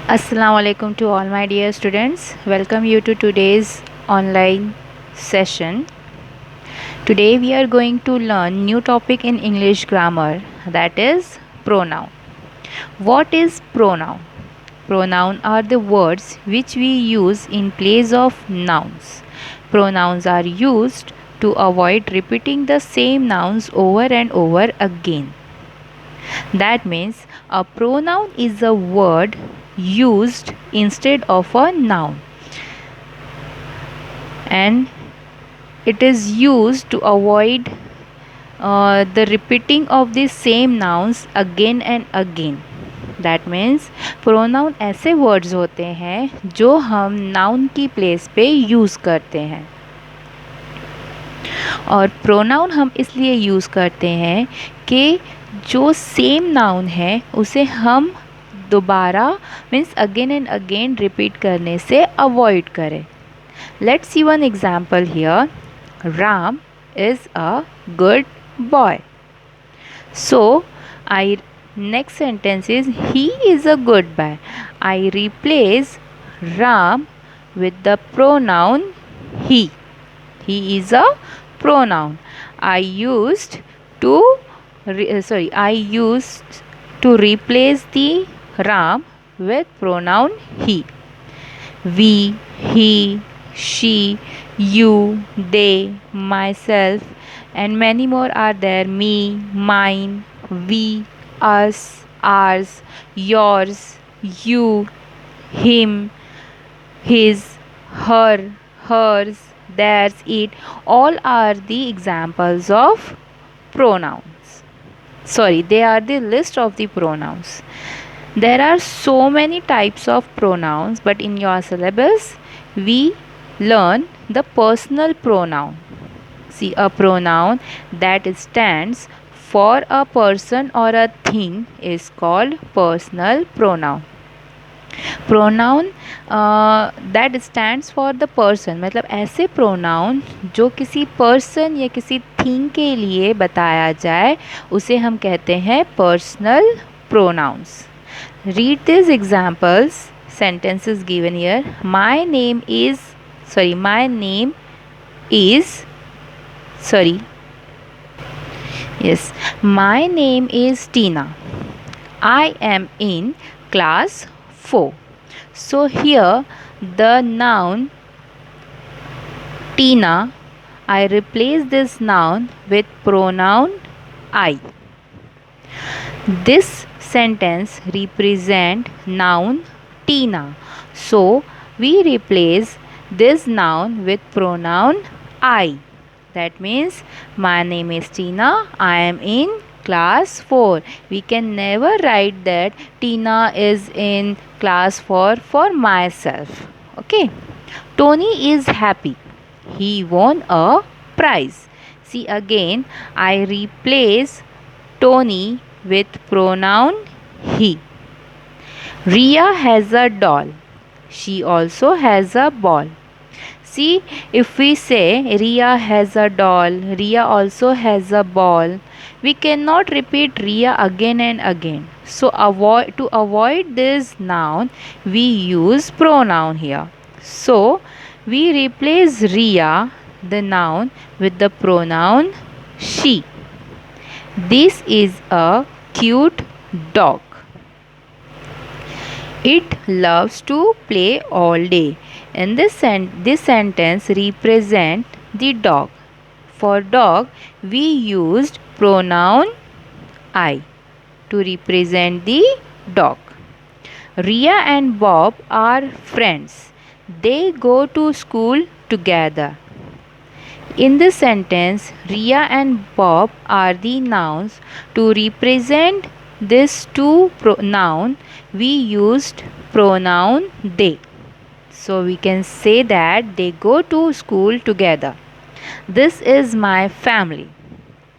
Assalamu alaikum to all my dear students. Welcome you to today's online session. Today we are going to learn new topic in English grammar, that is pronoun. What is pronoun? Pronoun are the words which we use in place of nouns. Pronouns are used to avoid repeating the same nouns over and over again. That means a pronoun is a word used instead of a noun, and it is used to avoid the repeating of the same nouns again and again. That means pronoun ऐसे words होते हैं जो हम noun की place पे use करते हैं, और प्रोनाउन हम इसलिए यूज़ करते हैं कि जो सेम नाउन है उसे हम दोबारा means again and again repeat करने से अवॉइड करें. Let's see one example here. Ram is a good boy. So I next sentence is he is a good boy. I replace Ram with the pronoun he. He is a pronoun. I used to replace the Ram with pronoun he. We, he, she, you, they, myself, and many more are there. Me, mine, we, us, ours, yours, you, him, his, her, hers, theirs, it. All are the examples of pronouns. They are the list of the pronouns. There are so many types of pronouns, but in your syllabus, we learn the personal pronoun. See, a pronoun that stands for a person or a thing is called personal pronoun. Pronoun that stands for the person, मतलब ऐसे pronoun जो किसी person या किसी thing के लिए बताया जाए उसे हम कहते हैं personal pronouns. Read this examples. Sentences given here. My name is Tina. I am in class 4. So here the noun Tina, I replace this noun with pronoun I. This sentence represent noun Tina. So we replace this noun with pronoun I. That means my name is Tina. I am in class 4. We can never write that Tina is in class 4 for myself. Okay. Tony is happy. He won a prize. See, again I replace Tony with pronoun he. Ria has a doll. She also has a ball. See, if we say Ria has a doll, Ria also has a ball, we cannot repeat Ria again and again. So to avoid this noun, we use pronoun here. So we replace Ria, the noun, with the pronoun she. This is a cute dog. It loves to play all day. In this sentence represent the dog. For dog, we used pronoun I to represent the dog. Ria and Bob are friends. They go to school together. In this sentence, Ria and Bob are the nouns. To represent these two noun, we used pronoun they. So we can say that they go to school together. This is my family.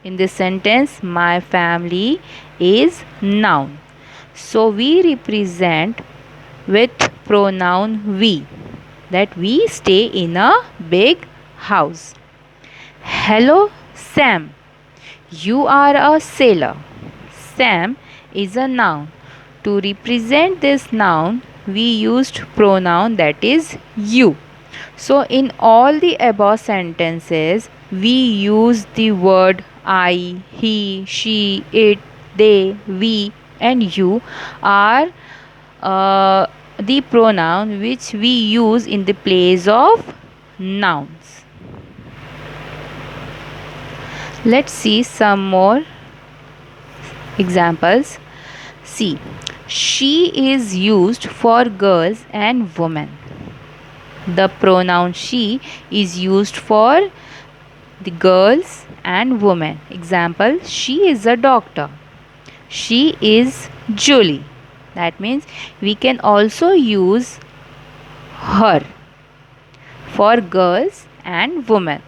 In this sentence, my family is noun. So we represent with pronoun we, that we stay in a big house. Hello, Sam. You are a sailor. Sam is a noun. To represent this noun, we used pronoun that is you. So in all the above sentences, we use the word I, he, she, it, they, we, and you are the pronoun which we use in the place of nouns. Let's see some more examples. See, she is used for girls and women. The pronoun she is used for the girls and women. Example, she is a doctor. She is Julie. That means we can also use her for girls and women.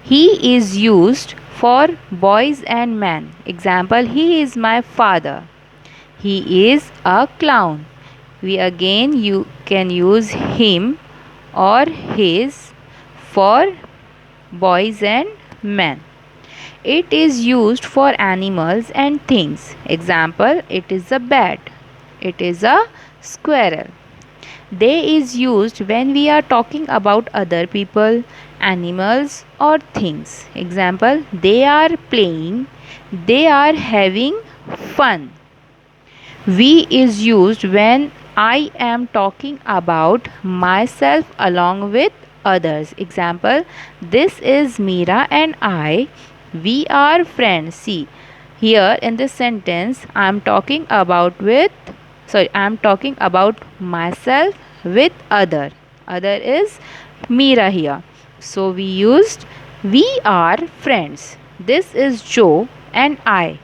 He is used for boys and men. Example, he is my father. He is a clown. We again you can use him or his for boys and men. It is used for animals and things. Example, it is a bat. It is a squirrel. They is used when we are talking about other people, animals or things. Example, they are playing. They are having fun. We is used when I am talking about myself along with others. Example, this is Meera and I. We are friends. See, here in this sentence, I am talking about myself with other. Other is Meera here. So we used we are friends. This is Joe and I.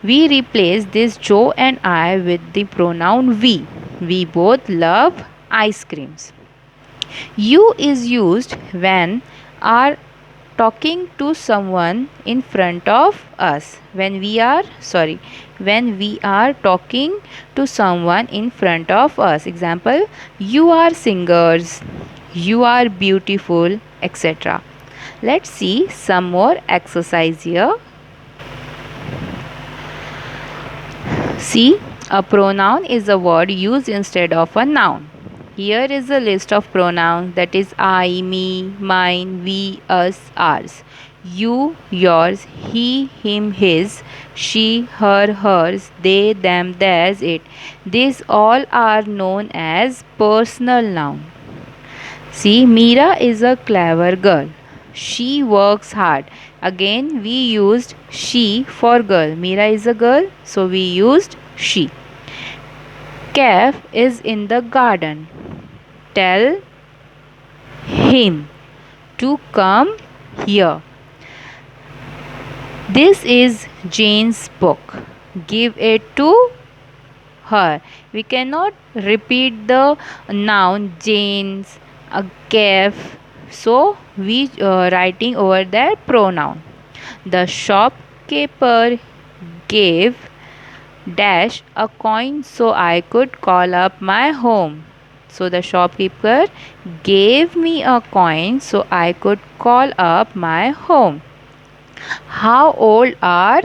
We replace this Joe and I with the pronoun we. We both love ice creams. You is used when are talking to someone in front of us. When we are talking to someone in front of us. Example, you are singers, you are beautiful, etc. Let's see some more exercise here. See, a pronoun is a word used instead of a noun. Here is a list of pronouns, that is I, me, mine, we, us, ours. You, yours, he, him, his, she, her, hers, they, them, theirs, it. These all are known as personal noun. See, Meera is a clever girl. She works hard. Again, we used she for girl. Meera is a girl, so we used she. Kef is in the garden. Tell him to come here. This is Jane's book. Give it to her. We cannot repeat the noun Jane's, a Kef. So we writing over that pronoun. The shopkeeper gave dash a coin so I could call up my home. So the shopkeeper gave me a coin so I could call up my home. How old are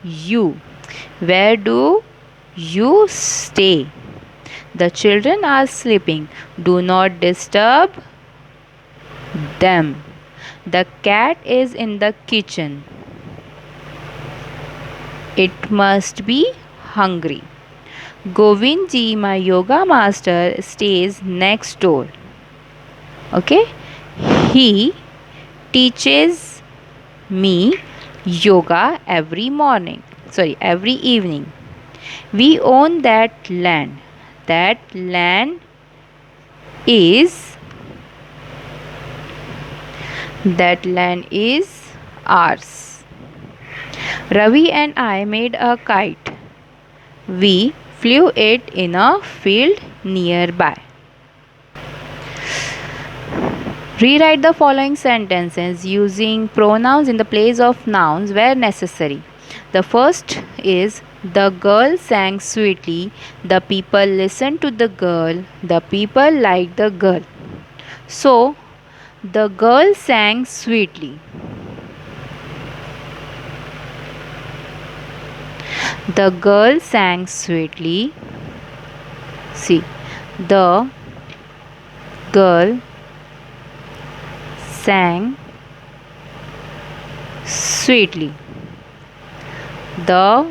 you? Where do you stay? The children are sleeping. Do not disturb them. The cat is in the kitchen. It must be hungry. Govindji, my yoga master, stays next door. Okay? He teaches me yoga every evening. We own that land. That land is ours. Ravi and I made a kite. We flew it in a field nearby. Rewrite the following sentences using pronouns in the place of nouns where necessary. The first is the girl sang sweetly. The people listened to the girl. The people liked the girl. So, the girl sang sweetly. The girl sang sweetly. See, The girl sang sweetly. The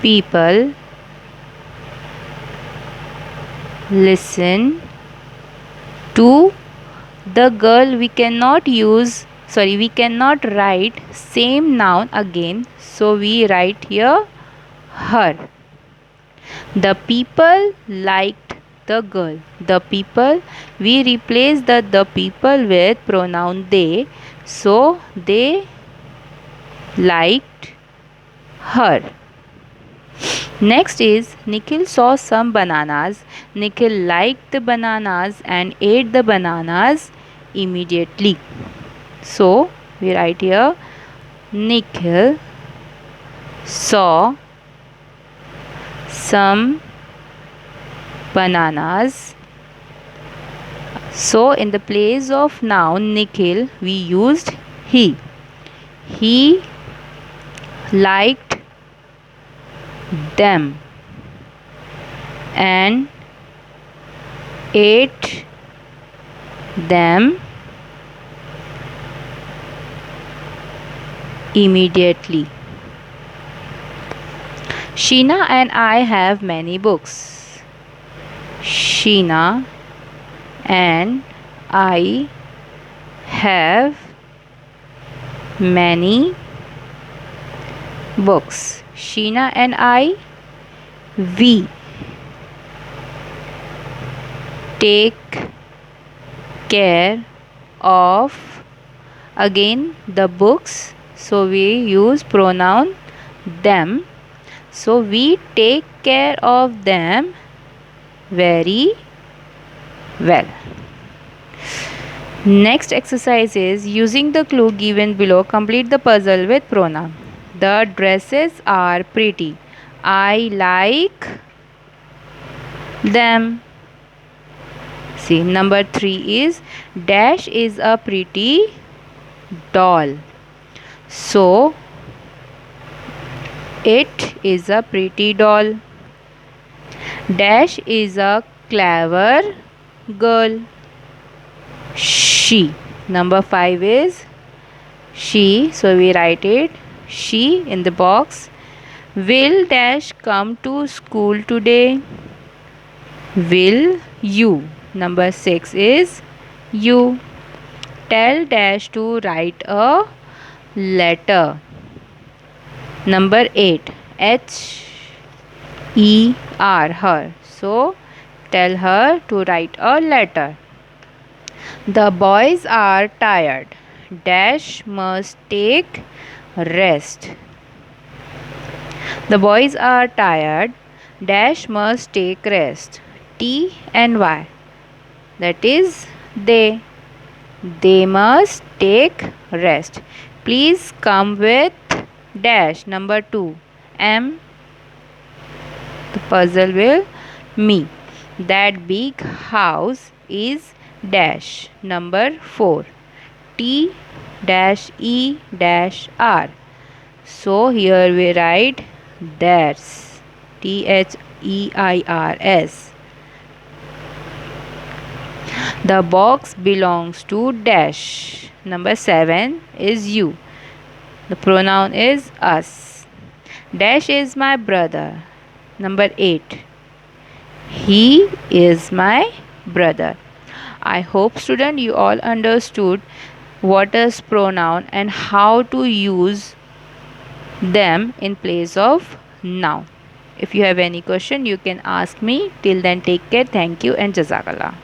people listen to the girl. We cannot write same noun again, so we write here her. The people liked the girl. The people, we replace the people with pronoun they, so they liked her. Next is Nikhil saw some bananas. Nikhil liked the bananas and ate the bananas immediately. So we write here Nikhil saw some bananas. So in the place of noun Nikhil we used he. He liked them and ate them immediately. Sheena and I have many books. Sheena and I have many books. Sheena and I, we take care of again the books, so we use pronoun them. So we take care of them very well. Next exercise is using the clue given below, complete the puzzle with pronoun. The dresses are pretty. I like them. See, number 3 is dash is a pretty doll. So it is a pretty doll. Dash is a clever girl. She. Number 5 is she. So we write it she in the box. Will dash come to school today? Will you? Number 6 is you. Tell dash to write a letter. Number 8, H-E-R, her. So tell her to write a letter. The boys are tired. Dash must take rest. The boys are tired. Dash must take rest. T and Y. That is they. They must take rest. Please come with dash. Number 2. M. The puzzle will me. That big house is dash. Number 4. T dash E dash R. So here we write theirs. THEIRS. The box belongs to dash. Number 7 is you. The pronoun is us. Dash is my brother. Number 8. He is my brother. I hope student you all understood what is pronoun and how to use them in place of noun. If you have any question you can ask me. Till then take care. Thank you and Jazakallah.